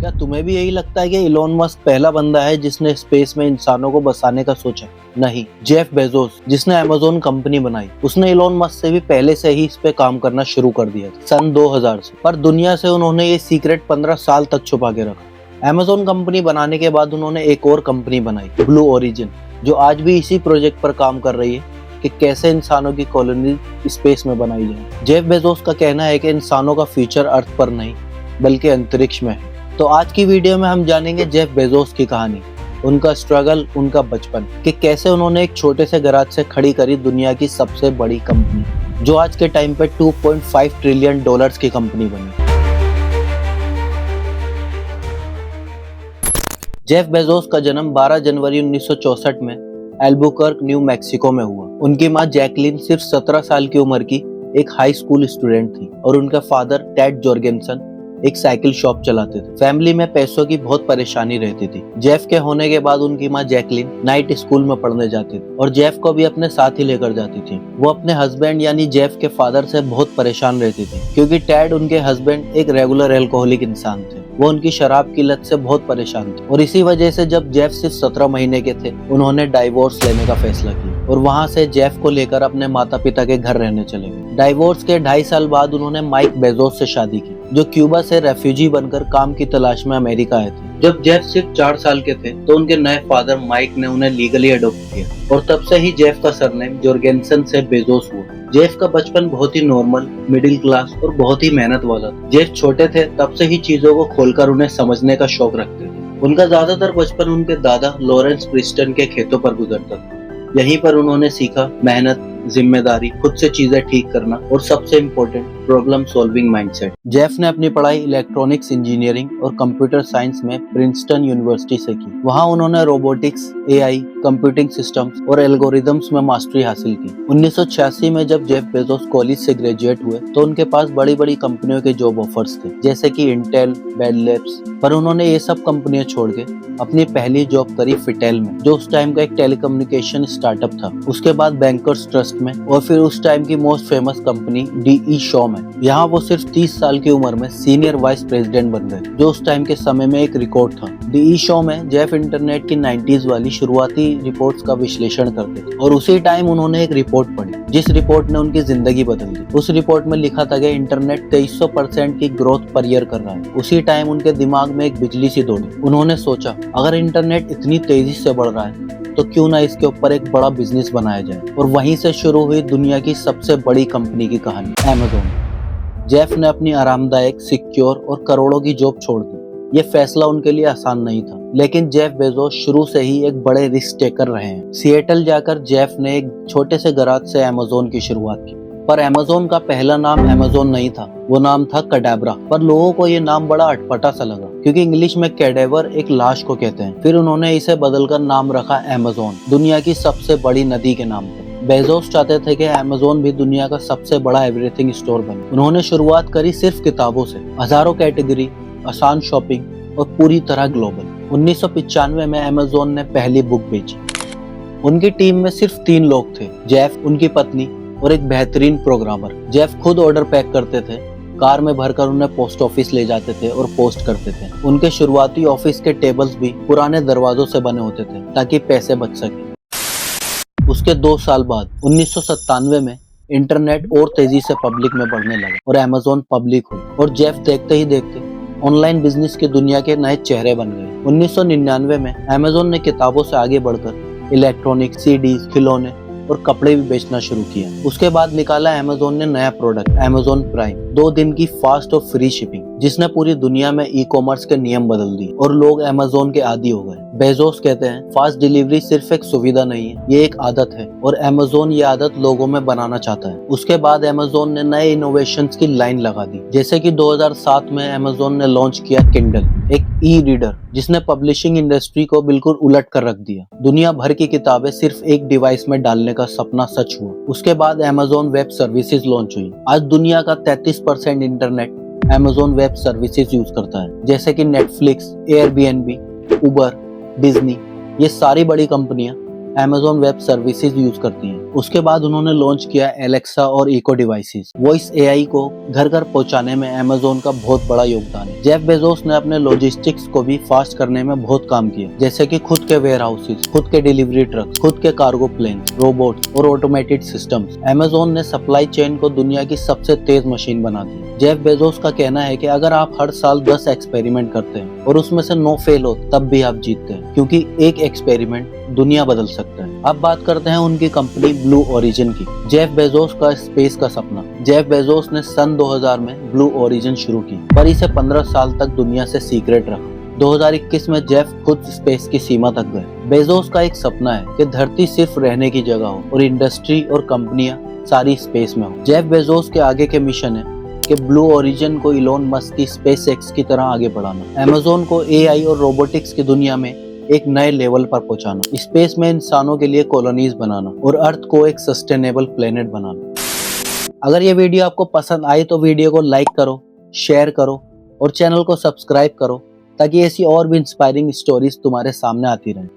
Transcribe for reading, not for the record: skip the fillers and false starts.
क्या तुम्हें भी यही लगता है कि इलोन मस्क पहला बंदा है जिसने स्पेस में इंसानों को बसाने का सोचा? नहीं, जेफ बेजोस जिसने अमेज़न कंपनी बनाई, उसने इलोन मस्क से भी पहले से ही इस पे काम करना शुरू कर दिया था, सन 2000 से। पर दुनिया से उन्होंने ये सीक्रेट 15 साल तक छुपा के रखा। अमेज़न कंपनी बनाने के बाद उन्होंने एक और कंपनी बनाई, ब्लू ओरिजिन, जो आज भी इसी प्रोजेक्ट पर काम कर रही है कि कैसे इंसानों की कॉलोनी स्पेस में बनाई जाए। जेफ बेजोस का कहना है कि इंसानों का फ्यूचर अर्थ पर नहीं बल्कि अंतरिक्ष में है। तो आज की वीडियो में हम जानेंगे जेफ बेजोस की कहानी, उनका स्ट्रगल, उनका बचपन, कि कैसे उन्होंने एक छोटे से गैराज से खड़ी करी दुनिया की सबसे बड़ी कंपनी, जो आज के टाइम पे 2.5 ट्रिलियन डॉलर्स की कंपनी बनी। जेफ बेजोस का जन्म 12 जनवरी 1964 में एल्बुकर्क, न्यू मैक्सिको में हुआ। उनकी मां जैकलिन सिर्फ 17 साल की उम्र की एक हाई स्कूल स्टूडेंट थी और उनका फादर टेड जॉर्गेनसन एक साइकिल शॉप चलाते थे। फैमिली में पैसों की बहुत परेशानी रहती थी। जेफ के होने के बाद उनकी मां जैकलिन नाइट स्कूल में पढ़ने जाती थी और जेफ को भी अपने साथ ही लेकर जाती थी। वो अपने हस्बैंड यानी जेफ के फादर से बहुत परेशान रहती थी क्योंकि टेड, उनके हस्बैंड, एक रेगुलर एल्कोहलिक इंसान थे। वो उनकी शराब की लत से बहुत परेशान थे और इसी वजह से जब जेफ सिर्फ 17 महीने के थे, उन्होंने डाइवोर्स लेने का फैसला किया और वहाँ से जेफ को लेकर अपने माता पिता के घर रहने चले गए। डाइवोर्स के 2.5 साल बाद उन्होंने माइक बेजोस से शादी की, जो क्यूबा से रेफ्यूजी बनकर काम की तलाश में अमेरिका आए थे। जब जेफ सिर्फ 4 साल के थे तो उनके नए फादर माइक ने उन्हें लीगली अडॉप्ट किया और तब से ही जेफ का सरनेम जॉर्गेनसन से बेजोस हुआ। जेफ का बचपन बहुत ही नॉर्मल, मिडिल क्लास और बहुत ही मेहनत वाला था। जेफ छोटे थे तब से ही चीजों को खोलकर उन्हें समझने का शौक रखते थे। उनका ज्यादातर बचपन उनके दादा लॉरेंस प्रिस्टन के खेतों पर गुजरता था। यहीं पर उन्होंने सीखा मेहनत, जिम्मेदारी, खुद से चीजें ठीक करना और सबसे important problem solving mindset. Jeff ने अपनी पढ़ाई इलेक्ट्रॉनिक्स इंजीनियरिंग और कंप्यूटर साइंस में प्रिंसटन यूनिवर्सिटी से की। वहां उन्होंने रोबोटिक्स, एआई, कंप्यूटिंग सिस्टम्स और एल्गोरिदम्स में मास्टरी हासिल की। 1986 में जब जेफ बेजोस कॉलेज से ग्रेजुएट हुए तो उनके पास बड़ी बड़ी कंपनियों के जॉब ऑफर्स थे, जैसे कि इंटेल, बेल लैब्स। पर उन्होंने ये सब कंपनियां छोड़ के अपनी पहली जॉब करी फिटेल में, जो उस टाइम का एक टेलीकम्युनिकेशन स्टार्टअप था। उसके बाद बैंकर्स ट्रस्ट में और फिर उस टाइम की most famous company D E Shaw में। यहाँ वो सिर्फ 30 साल की उम्र में सीनियर वाइस प्रेसिडेंट बन गए, जो उस टाइम के समय में एक रिकॉर्ड था। डीई शॉ में जेफ इंटरनेट की 90s वाली शुरुआती रिपोर्ट्स का विश्लेषण करते थे और उसी टाइम उन्होंने एक रिपोर्ट पढ़ी जिस रिपोर्ट ने उनकी जिंदगी बदल दी। उस रिपोर्ट में लिखा था कि इंटरनेट 2300% की ग्रोथ पर ईयर कर रहा है। उसी टाइम उनके दिमाग में एक बिजली सी दौड़ी। उन्होंने सोचा, अगर इंटरनेट इतनी तेजी से बढ़ रहा है तो क्यों ना इसके ऊपर एक बड़ा बिजनेस बनाया जाए। और वहीं से शुरू हुई दुनिया की सबसे बड़ी कंपनी की कहानी, अमेज़न। जेफ ने अपनी आरामदायक, सिक्योर और करोड़ों की जॉब छोड़ दी। ये फैसला उनके लिए आसान नहीं था, लेकिन जेफ बेजोस शुरू से ही एक बड़े रिस्क टेकर रहे हैं। सिएटल जाकर जेफ ने एक छोटे से गैराज से अमेज़न की शुरुआत की। पर अमेज़न का पहला नाम अमेज़न नहीं था, वो नाम था कैडाब्रा। पर लोगों को ये नाम बड़ा अटपटा सा लगा क्योंकि इंग्लिश में कैडेवर एक लाश को कहते हैं। फिर उन्होंने इसे बदलकर नाम रखा अमेज़न, दुनिया की सबसे बड़ी नदी के नाम पर। बेजोस चाहते थे कि अमेज़न भी दुनिया का सबसे बड़ा एवरीथिंग स्टोर बने। उन्होंने शुरुआत करी सिर्फ किताबों से, हजारों कैटेगरी, आसान शॉपिंग और पूरी तरह ग्लोबल। 1995 में अमेज़न ने पहली बुक बेची। उनकी टीम में सिर्फ 3 लोग थे, जेफ, उनकी पत्नी और एक बेहतरीन प्रोग्रामर। जेफ खुद ऑर्डर पैक करते थे, कार में भरकर उन्हें पोस्ट ऑफिस ले जाते थे और पोस्ट करते थे। उनके शुरुआती ऑफिस के टेबल्स भी पुराने दरवाजों से बने होते थे ताकि पैसे बच सके। उसके 2 साल बाद 1997 में इंटरनेट और तेजी से पब्लिक में बढ़ने लगा और अमेज़न पब्लिक हुई और जेफ देखते ही देखते ऑनलाइन बिजनेस की दुनिया के नए चेहरे बन गए। 1999 में अमेज़न ने किताबों से आगे बढ़कर इलेक्ट्रॉनिक, सीडीज, खिलौने और कपड़े भी बेचना शुरू किया। उसके बाद निकाला अमेज़न ने नया प्रोडक्ट, अमेज़न प्राइम, 2 दिन की फास्ट और फ्री शिपिंग, जिसने पूरी दुनिया में ई कॉमर्स के नियम बदल दिए और लोग अमेज़न के आदी हो गए। बेजोस कहते हैं, फास्ट डिलीवरी सिर्फ एक सुविधा नहीं है, ये एक आदत है और अमेज़न ये आदत लोगों में बनाना चाहता है। उसके बाद अमेज़न ने नए इनोवेशंस की लाइन लगा दी, जैसे कि 2007 में अमेज़न ने लॉन्च किया किंडल, एक ई रीडर जिसने पब्लिशिंग इंडस्ट्री को बिल्कुल उलट कर रख दिया। दुनिया भर की किताबें सिर्फ एक डिवाइस में डालने का सपना सच हुआ। उसके बाद अमेज़न वेब सर्विसेज लॉन्च हुई। आज दुनिया का 33% internet Amazon web services use करता है, जैसे कि नेटफ्लिक्स, एयरबीएनबी, उबर, डिज्नी। ये सारी बड़ी कंपनियां अमेज़न वेब सर्विसेज यूज करती हैं। उसके बाद उन्होंने लॉन्च किया एलेक्सा और इको डिवाइसेस। वॉइस एआई को घर घर पहुंचाने में अमेज़न का बहुत बड़ा योगदान है। जेफ बेजोस ने अपने लॉजिस्टिक्स को भी फास्ट करने में बहुत काम किया, जैसे कि खुद के वेयर हाउसेस, खुद के डिलीवरी ट्रक, खुद के कार्गो प्लेन, रोबोट्स और ऑटोमेटेड सिस्टम्स। अमेज़न ने सप्लाई चेन को दुनिया की सबसे तेज मशीन बना दी। जेफ बेजोस का कहना है कि अगर आप हर साल 10 एक्सपेरिमेंट करते हैं और उसमें से 9 फेल हो तब भी आप जीतते हैं, क्योंकि एक एक्सपेरिमेंट दुनिया बदल सकता है। अब बात करते हैं उनकी कंपनी ब्लू ओरिजिन की। जेफ बेजोस का स्पेस का सपना। जेफ बेजोस ने सन 2000 में ब्लू ओरिजिन शुरू की, पर इसे 15 साल तक दुनिया से सीक्रेट रखा। 2021 में जेफ खुद स्पेस की सीमा तक गए। बेजोस का एक सपना है कि धरती सिर्फ रहने की जगह हो और इंडस्ट्री और कंपनियां सारी स्पेस में हो। जेफ बेजोस के आगे के मिशन है कि ब्लू ओरिजिन को इलोन मस्क की स्पेसएक्स की तरह आगे बढ़ाना, अमेज़न को एआई और रोबोटिक्स की दुनिया में एक नए लेवल पर पहुंचाना, स्पेस में इंसानों के लिए कॉलोनीज बनाना और अर्थ को एक सस्टेनेबल प्लेनेट बनाना। अगर ये वीडियो आपको पसंद आई तो वीडियो को लाइक करो, शेयर करो और चैनल को सब्सक्राइब करो, ताकि ऐसी और भी इंस्पायरिंग स्टोरीज तुम्हारे सामने आती रहें।